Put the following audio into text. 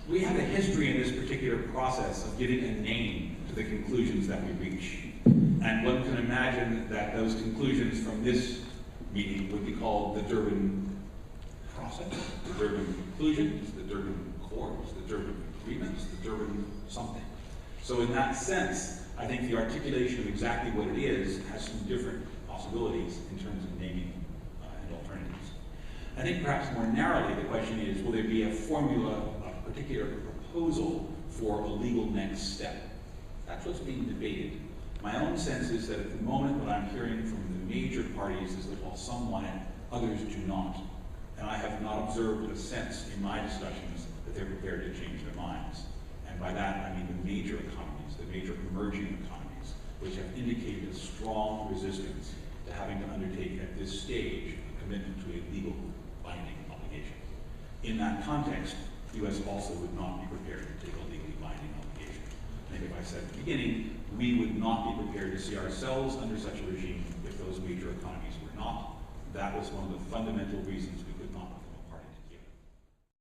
We have a history in this particular process of giving a name to the conclusions that we reach. And one can imagine that those conclusions from this meeting would be called the Durban process, the Durban conclusions, the Durban accords, the Durban agreements, the Durban something. So in that sense, I think the articulation of exactly what it is has some different possibilities in terms of naming and alternatives. I think perhaps more narrowly, the question is, will there be a formula, a particular proposal for a legal next step? That's what's being debated. My own sense is that at the moment what I'm hearing from the major parties is that while some want it, others do not. And I have not observed a sense in my discussions that they're prepared to change their minds. And by that I mean the major economies, the major emerging economies, which have indicated a strong resistance to having to undertake at this stage a commitment to a legal binding obligation. In that context, the US also would not be prepared to take a legally binding obligation. I think if I said at the beginning, we would not be prepared to see ourselves under such a regime if those major economies were not. That was one of the fundamental reasons we